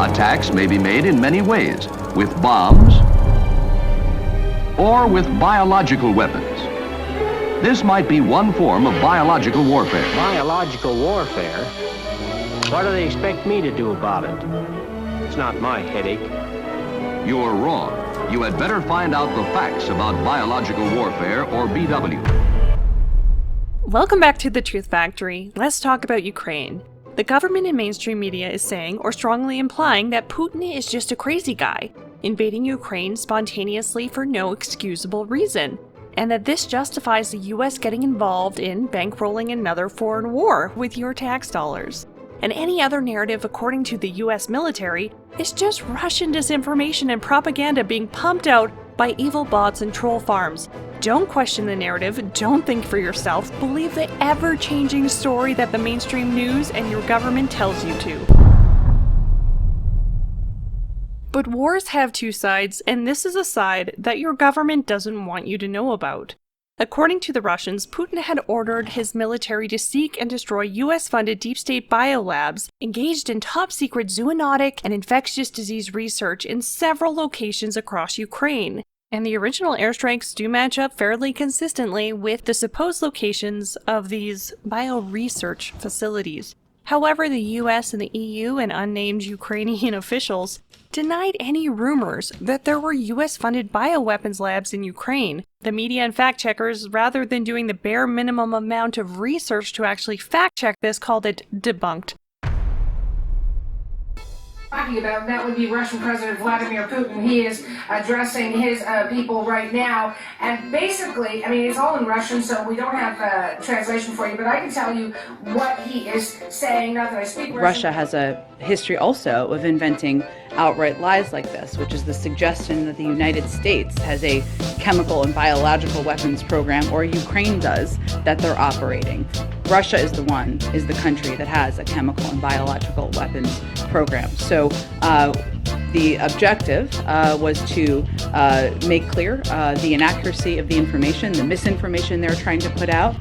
Attacks may be made in many ways, with bombs or with biological weapons. This might be one form of biological warfare. Biological warfare? What do they expect me to do about it? It's not my headache. You're wrong. You had better find out the facts about biological warfare, or BW. Welcome back to the Truth Factory. Let's talk about Ukraine. The government and mainstream media is saying, or strongly implying, that Putin is just a crazy guy, invading Ukraine spontaneously for no excusable reason, and that this justifies the US getting involved in bankrolling another foreign war with your tax dollars. And any other narrative, according to the US military, is just Russian disinformation and propaganda being pumped out by evil bots and troll farms. Don't question the narrative, don't think for yourself, believe the ever-changing story that the mainstream news and your government tells you to. But wars have two sides, and this is a side that your government doesn't want you to know about. According to the Russians, Putin had ordered his military to seek and destroy US-funded deep state biolabs engaged in top-secret zoonotic and infectious disease research in several locations across Ukraine. And the original airstrikes do match up fairly consistently with the supposed locations of these bio-research facilities. However, the US and the EU and unnamed Ukrainian officials denied any rumors that there were US-funded bioweapons labs in Ukraine. The media and fact-checkers, rather than doing the bare minimum amount of research to actually fact-check this, called it debunked. Talking about that would be Russian President Vladimir Putin. He is addressing his people right now, and basically, I mean, it's all in Russian, so we don't have a translation for you, but I can tell you what he is saying. Not that I speak Russian. Russia has a history also of inventing outright lies like this, which is the suggestion that the United States has a chemical and biological weapons program, or Ukraine does, that they're operating. Russia is the country that has a chemical and biological weapons program. So the objective was to make clear the inaccuracy of the information, the misinformation they're trying to put out.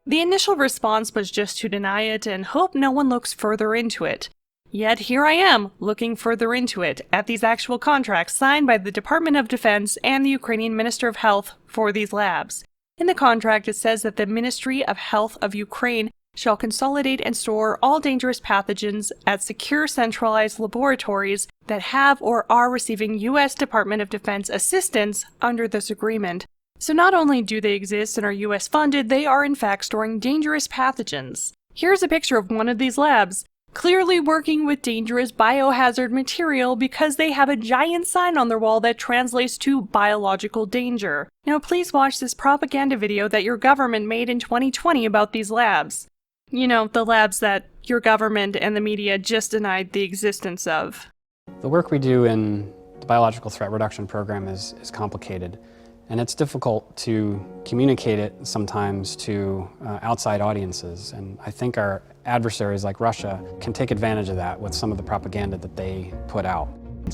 The initial response was just to deny it and hope no one looks further into it. Yet here I am, looking further into it, at these actual contracts signed by the Department of Defense and the Ukrainian Minister of Health for these labs. In the contract, it says that the Ministry of Health of Ukraine shall consolidate and store all dangerous pathogens at secure centralized laboratories that have or are receiving U.S. Department of Defense assistance under this agreement. So not only do they exist and are U.S. funded, they are in fact storing dangerous pathogens. Here's a picture of one of these labs, clearly working with dangerous biohazard material because they have a giant sign on their wall that translates to biological danger. Now please watch this propaganda video that your government made in 2020 about these labs. You know, the labs that your government and the media just denied the existence of. The work we do in the Biological Threat Reduction Program is complicated, and it's difficult to communicate it sometimes to outside audiences. And I think our adversaries like Russia can take advantage of that with some of the propaganda that they put out.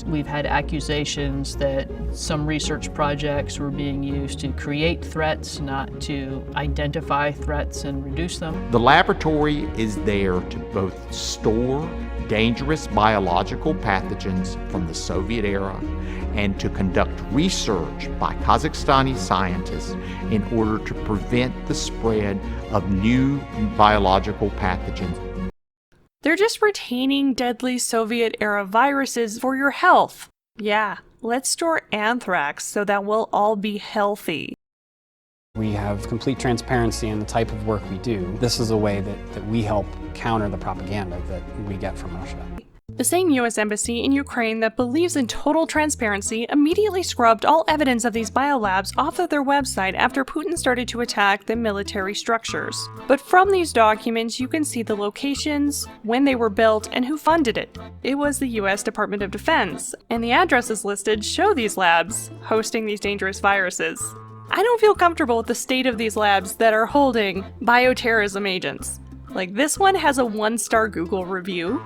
We've had accusations that some research projects were being used to create threats, not to identify threats and reduce them. The laboratory is there to both store dangerous biological pathogens from the Soviet era and to conduct research by Kazakhstani scientists in order to prevent the spread of new biological pathogens. They're just retaining deadly Soviet-era viruses for your health. Yeah, let's store anthrax so that we'll all be healthy. We have complete transparency in the type of work we do. This is a way that we help counter the propaganda that we get from Russia. The same US embassy in Ukraine that believes in total transparency immediately scrubbed all evidence of these biolabs off of their website after Putin started to attack the military structures. But from these documents, you can see the locations, when they were built, and who funded it. It was the US Department of Defense, and the addresses listed show these labs hosting these dangerous viruses. I don't feel comfortable with the state of these labs that are holding bioterrorism agents. Like, this one has a 1-star Google review.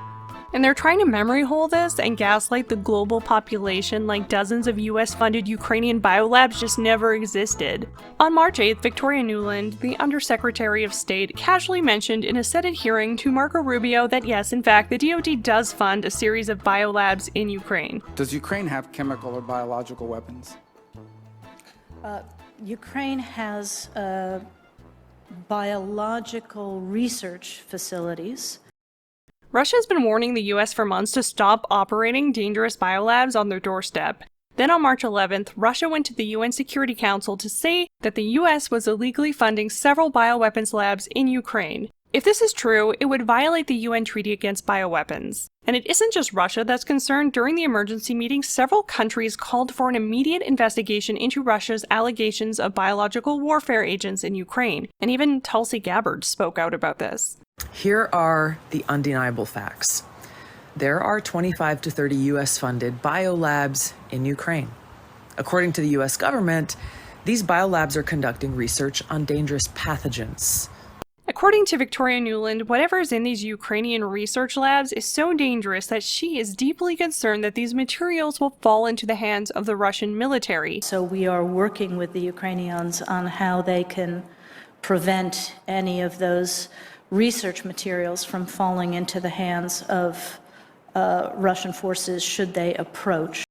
And they're trying to memory hole this and gaslight the global population like dozens of US-funded Ukrainian biolabs just never existed. On March 8th, Victoria Nuland, the Undersecretary of State, casually mentioned in a Senate hearing to Marco Rubio that yes, in fact, the DoD does fund a series of biolabs in Ukraine. Does Ukraine have chemical or biological weapons? Ukraine has biological research facilities. Russia has been warning the US for months to stop operating dangerous biolabs on their doorstep. Then on March 11th, Russia went to the UN Security Council to say that the US was illegally funding several bioweapons labs in Ukraine. If this is true, it would violate the UN Treaty Against Bioweapons. And it isn't just Russia that's concerned. During the emergency meeting, several countries called for an immediate investigation into Russia's allegations of biological warfare agents in Ukraine. And even Tulsi Gabbard spoke out about this. Here are the undeniable facts. There are 25 to 30 US-funded biolabs in Ukraine. According to the US government, these biolabs are conducting research on dangerous pathogens. According to Victoria Nuland, whatever is in these Ukrainian research labs is so dangerous that she is deeply concerned that these materials will fall into the hands of the Russian military. So we are working with the Ukrainians on how they can prevent any of those research materials from falling into the hands of Russian forces should they approach.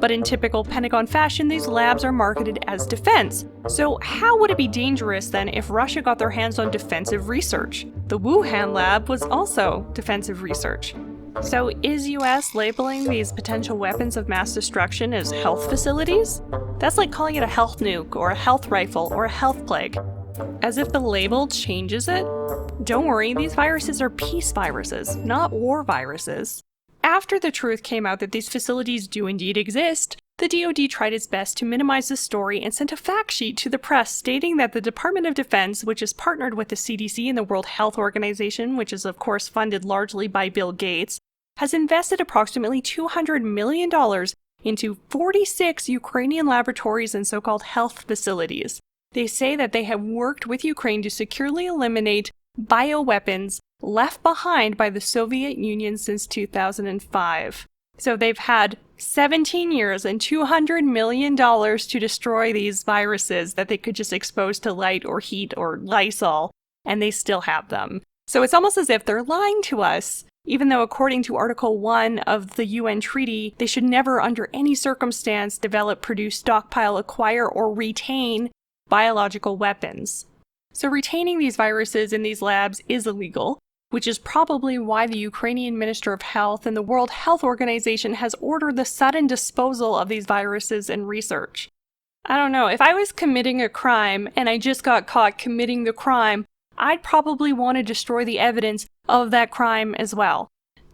But in typical Pentagon fashion, these labs are marketed as defense. So how would it be dangerous then if Russia got their hands on defensive research? The Wuhan lab was also defensive research. So is US labeling these potential weapons of mass destruction as health facilities? That's like calling it a health nuke or a health rifle or a health plague. As if the label changes it? Don't worry, these viruses are peace viruses, not war viruses. After the truth came out that these facilities do indeed exist, the DoD tried its best to minimize the story and sent a fact sheet to the press stating that the Department of Defense, which is partnered with the CDC and the World Health Organization, which is of course funded largely by Bill Gates, has invested approximately $200 million into 46 Ukrainian laboratories and so-called health facilities. They say that they have worked with Ukraine to securely eliminate bioweapons left behind by the Soviet Union since 2005. So they've had 17 years and $200 million to destroy these viruses that they could just expose to light or heat or Lysol, and they still have them. So it's almost as if they're lying to us, even though according to Article 1 of the UN Treaty, they should never under any circumstance develop, produce, stockpile, acquire, or retain biological weapons. So retaining these viruses in these labs is illegal, which is probably why the Ukrainian Minister of Health and the World Health Organization has ordered the sudden disposal of these viruses in research. I don't know, if I was committing a crime and I just got caught committing the crime, I'd probably want to destroy the evidence of that crime as well.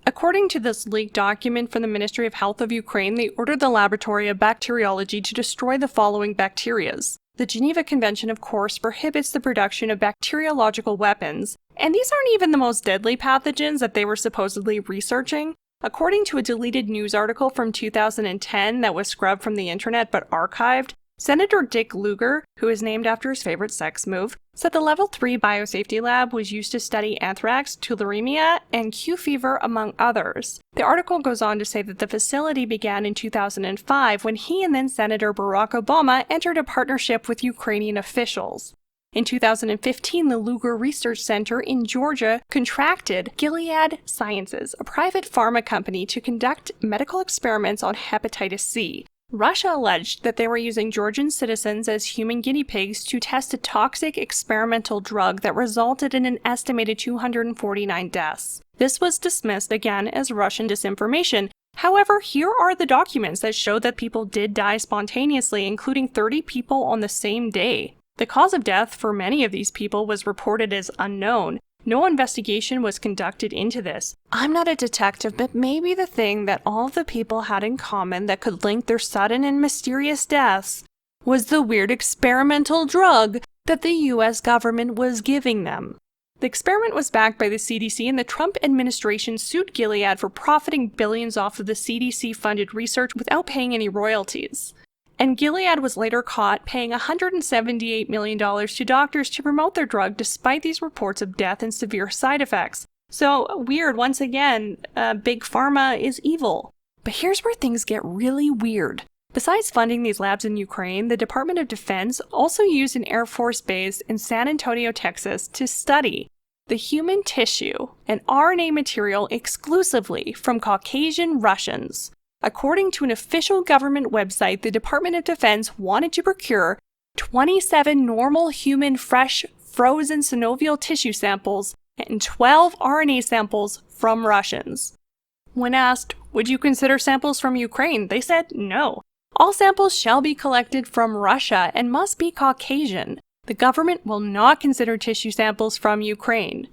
According to this leaked document from the Ministry of Health of Ukraine, they ordered the Laboratory of Bacteriology to destroy the following bacterias. The Geneva Convention, of course, prohibits the production of bacteriological weapons, and these aren't even the most deadly pathogens that they were supposedly researching. According to a deleted news article from 2010 that was scrubbed from the internet but archived, Senator Dick Lugar, who is named after his favorite sex move, said the Level 3 biosafety lab was used to study anthrax, tularemia, and Q fever, among others. The article goes on to say that the facility began in 2005 when he and then Senator Barack Obama entered a partnership with Ukrainian officials. In 2015, the Lugar Research Center in Georgia contracted Gilead Sciences, a private pharma company, to conduct medical experiments on hepatitis C. Russia alleged that they were using Georgian citizens as human guinea pigs to test a toxic experimental drug that resulted in an estimated 249 deaths. This was dismissed again as Russian disinformation. However, here are the documents that show that people did die spontaneously, including 30 people on the same day. The cause of death for many of these people was reported as unknown. No investigation was conducted into this. I'm not a detective, but maybe the thing that all of the people had in common that could link their sudden and mysterious deaths was the weird experimental drug that the US government was giving them. The experiment was backed by the CDC, and the Trump administration sued Gilead for profiting billions off of the CDC-funded research without paying any royalties. And Gilead was later caught paying $178 million to doctors to promote their drug despite these reports of death and severe side effects. So weird, once again, Big Pharma is evil. But here's where things get really weird. Besides funding these labs in Ukraine, the Department of Defense also used an Air Force base in San Antonio, Texas, to study the human tissue and RNA material exclusively from Caucasian Russians. According to an official government website, the Department of Defense wanted to procure 27 normal human fresh frozen synovial tissue samples and 12 RNA samples from Russians. When asked, would you consider samples from Ukraine? They said no. All samples shall be collected from Russia and must be Caucasian. The government will not consider tissue samples from Ukraine.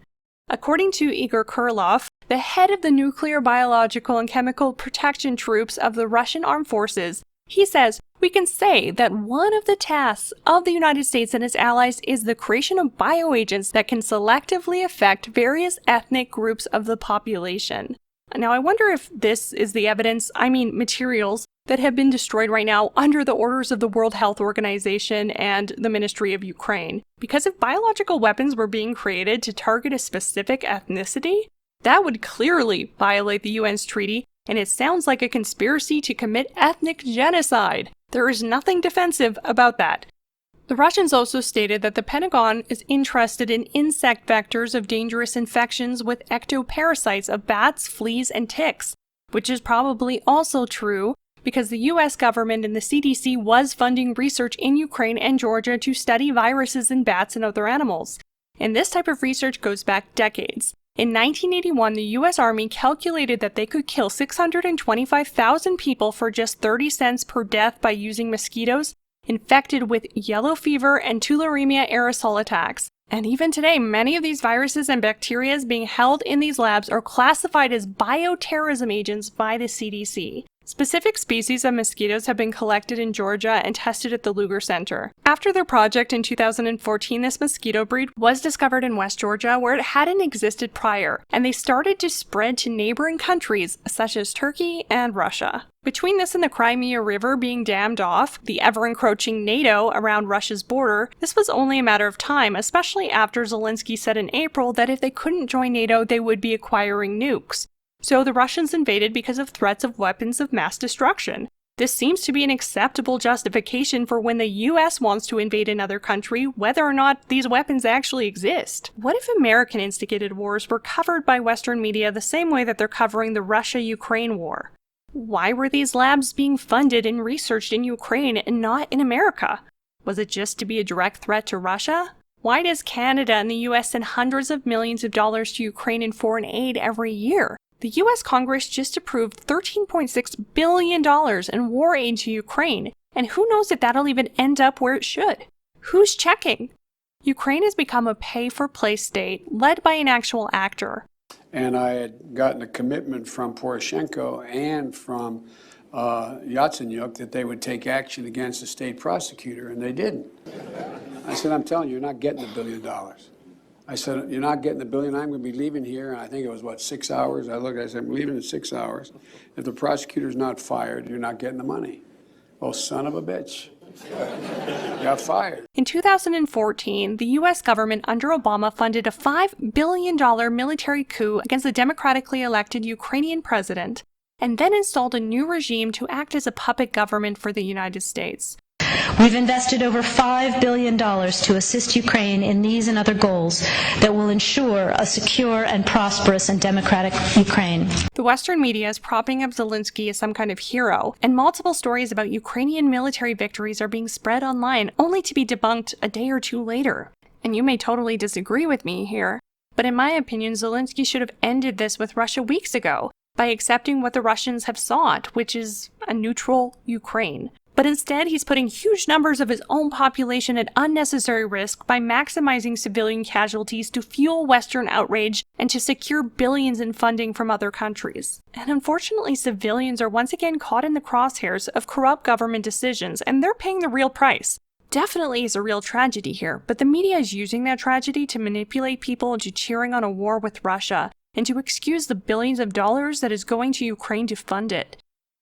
According to Igor Kurlov, the head of the Nuclear, Biological, and Chemical Protection Troops of the Russian Armed Forces, he says, we can say that one of the tasks of the United States and its allies is the creation of bioagents that can selectively affect various ethnic groups of the population. Now, I wonder if this is the evidence, materials, that have been destroyed right now under the orders of the World Health Organization and the Ministry of Ukraine. Because if biological weapons were being created to target a specific ethnicity, that would clearly violate the UN's treaty, and it sounds like a conspiracy to commit ethnic genocide. There is nothing defensive about that. The Russians also stated that the Pentagon is interested in insect vectors of dangerous infections with ectoparasites of bats, fleas, and ticks, which is probably also true because the US government and the CDC was funding research in Ukraine and Georgia to study viruses in bats and other animals. And this type of research goes back decades. In 1981, the US Army calculated that they could kill 625,000 people for just 30 cents per death by using mosquitoes infected with yellow fever and tularemia aerosol attacks. And even today, many of these viruses and bacteria being held in these labs are classified as bioterrorism agents by the CDC. Specific species of mosquitoes have been collected in Georgia and tested at the Luger Center. After their project in 2014, this mosquito breed was discovered in West Georgia where it hadn't existed prior, and they started to spread to neighboring countries such as Turkey and Russia. Between this and the Crimea River being dammed off, the ever-encroaching NATO around Russia's border, this was only a matter of time, especially after Zelensky said in April that if they couldn't join NATO, they would be acquiring nukes. So the Russians invaded because of threats of weapons of mass destruction. This seems to be an acceptable justification for when the US wants to invade another country, whether or not these weapons actually exist. What if American-instigated wars were covered by Western media the same way that they're covering the Russia-Ukraine war? Why were these labs being funded and researched in Ukraine and not in America? Was it just to be a direct threat to Russia? Why does Canada and the US send hundreds of millions of dollars to Ukraine in foreign aid every year? The US Congress just approved $13.6 billion in war aid to Ukraine, and who knows if that'll even end up where it should? Who's checking? Ukraine has become a pay-for-play state led by an actual actor. And I had gotten a commitment from Poroshenko and from Yatsenyuk that they would take action against the state prosecutor, and they didn't. I said, I'm telling you, you're not getting $1 billion. I said, you're not getting $1 billion. I'm going to be leaving here. And I think it was, 6 hours? I said, I'm leaving in 6 hours. If the prosecutor's not fired, you're not getting the money. Oh, son of a bitch. Got fired. In 2014, the US government under Obama funded a $5 billion military coup against the democratically elected Ukrainian president, and then installed a new regime to act as a puppet government for the United States. We've invested over $5 billion to assist Ukraine in these and other goals that will ensure a secure and prosperous and democratic Ukraine. The Western media is propping up Zelensky as some kind of hero, and multiple stories about Ukrainian military victories are being spread online, only to be debunked a day or two later. And you may totally disagree with me here, but in my opinion, Zelensky should have ended this with Russia weeks ago by accepting what the Russians have sought, which is a neutral Ukraine. But instead, he's putting huge numbers of his own population at unnecessary risk by maximizing civilian casualties to fuel Western outrage and to secure billions in funding from other countries. And unfortunately, civilians are once again caught in the crosshairs of corrupt government decisions, and they're paying the real price. Definitely is a real tragedy here, but the media is using that tragedy to manipulate people into cheering on a war with Russia and to excuse the billions of dollars that is going to Ukraine to fund it.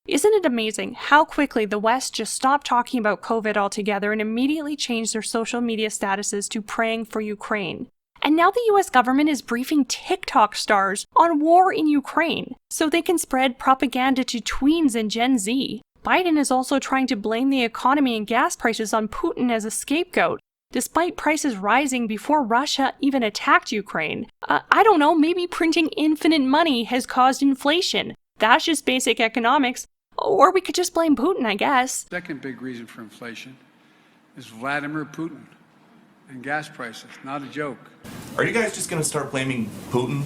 Isn't it amazing how quickly the West just stopped talking about COVID altogether and immediately changed their social media statuses to praying for Ukraine? And now the US government is briefing TikTok stars on war in Ukraine so they can spread propaganda to tweens and Gen Z. Biden is also trying to blame the economy and gas prices on Putin as a scapegoat, despite prices rising before Russia even attacked Ukraine. I don't know, maybe printing infinite money has caused inflation. That's just basic economics. Or we could just blame Putin, I guess. Second big reason for inflation is Vladimir Putin and gas prices. Not a joke. Are you guys just going to start blaming Putin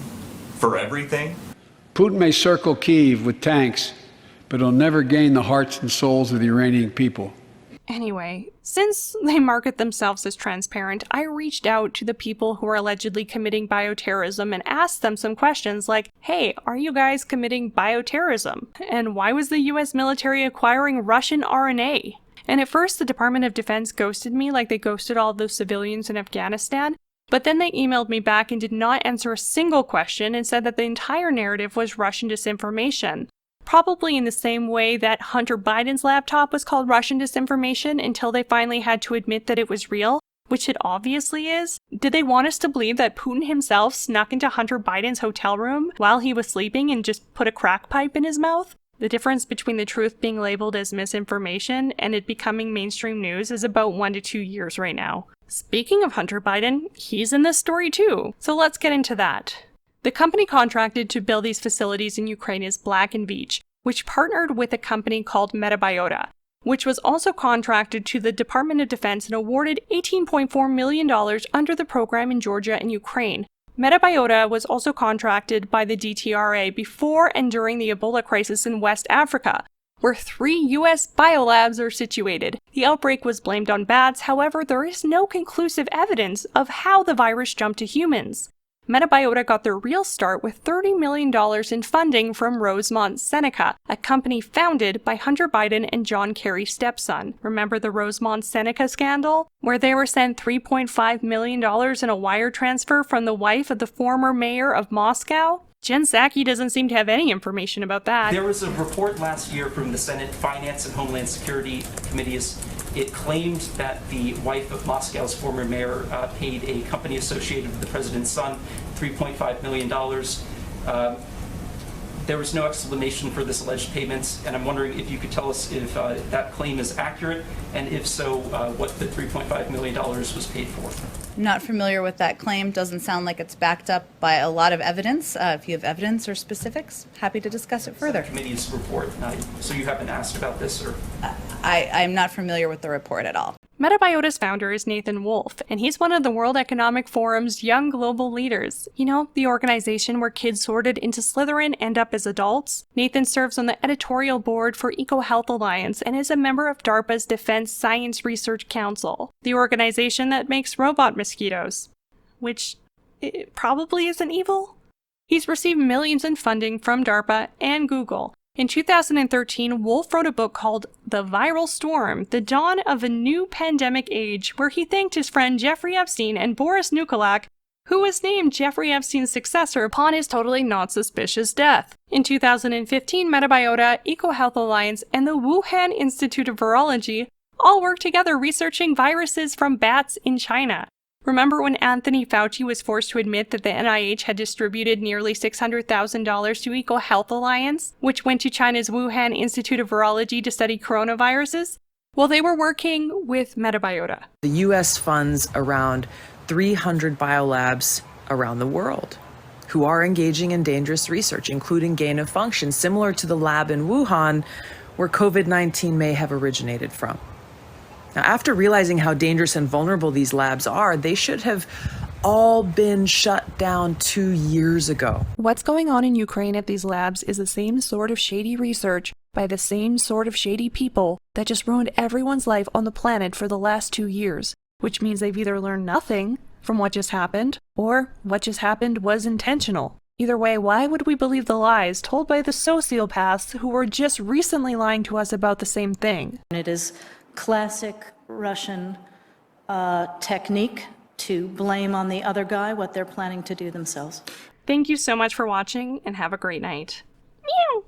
for everything? Putin may circle Kyiv with tanks, but he'll never gain the hearts and souls of the Iranian people. Anyway, since they market themselves as transparent, I reached out to the people who are allegedly committing bioterrorism and asked them some questions like, hey, are you guys committing bioterrorism? And why was the US military acquiring Russian RNA? And at first, the Department of Defense ghosted me like they ghosted all those civilians in Afghanistan, but then they emailed me back and did not answer a single question and said that the entire narrative was Russian disinformation. Probably in the same way that Hunter Biden's laptop was called Russian disinformation until they finally had to admit that it was real, which it obviously is. Did they want us to believe that Putin himself snuck into Hunter Biden's hotel room while he was sleeping and just put a crack pipe in his mouth? The difference between the truth being labeled as misinformation and it becoming mainstream news is about 1 to 2 years right now. Speaking of Hunter Biden, he's in this story too, so let's get into that. The company contracted to build these facilities in Ukraine is Black & Veatch, which partnered with a company called Metabiota, which was also contracted to the Department of Defense and awarded $18.4 million under the program in Georgia and Ukraine. Metabiota was also contracted by the DTRA before and during the Ebola crisis in West Africa, where 3 US biolabs are situated. The outbreak was blamed on bats, however, there is no conclusive evidence of how the virus jumped to humans. Metabiota got their real start with $30 million in funding from Rosemont Seneca, a company founded by Hunter Biden and John Kerry's stepson. Remember the Rosemont Seneca scandal? Where they were sent $3.5 million in a wire transfer from the wife of the former mayor of Moscow? Jen Psaki doesn't seem to have any information about that. There was a report last year from the Senate Finance and Homeland Security Committees. It claimed that the wife of Moscow's former mayor paid a company associated with the president's son $3.5 million. There was no explanation for this alleged payments, and I'm wondering if you could tell us if that claim is accurate, and if so, what the $3.5 million was paid for. Not familiar with that claim. Doesn't sound like it's backed up by a lot of evidence. If you have evidence or specifics, happy to discuss it further. Committee's report. So you haven't asked about this, or? I'm not familiar with the report at all. Metabiota's founder is Nathan Wolfe, and he's one of the World Economic Forum's young global leaders. You know, the organization where kids sorted into Slytherin end up as adults. Nathan serves on the editorial board for EcoHealth Alliance and is a member of DARPA's Defense Science Research Council, the organization that makes robot mosquitoes. Which, it probably isn't evil? He's received millions in funding from DARPA and Google. In 2013, Wolfe wrote a book called The Viral Storm, The Dawn of a New Pandemic Age, where he thanked his friend Jeffrey Epstein and Boris Nikolak, who was named Jeffrey Epstein's successor upon his totally not suspicious death. In 2015, Metabiota, EcoHealth Alliance, and the Wuhan Institute of Virology all worked together researching viruses from bats in China. Remember when Anthony Fauci was forced to admit that the NIH had distributed nearly $600,000 to EcoHealth Alliance, which went to China's Wuhan Institute of Virology to study coronaviruses? Well, they were working with Metabiota. The U.S. funds around 300 biolabs around the world who are engaging in dangerous research, including gain of function, similar to the lab in Wuhan, where COVID-19 may have originated from. Now, after realizing how dangerous and vulnerable these labs are, they should have all been shut down 2 years ago. What's going on in Ukraine at these labs is the same sort of shady research by the same sort of shady people that just ruined everyone's life on the planet for the last 2 years, which means they've either learned nothing from what just happened, or what just happened was intentional. Either way, why would we believe the lies told by the sociopaths who were just recently lying to us about the same thing? It is classic Russian technique to blame on the other guy what they're planning to do themselves. Thank you so much for watching, and have a great night. Meow!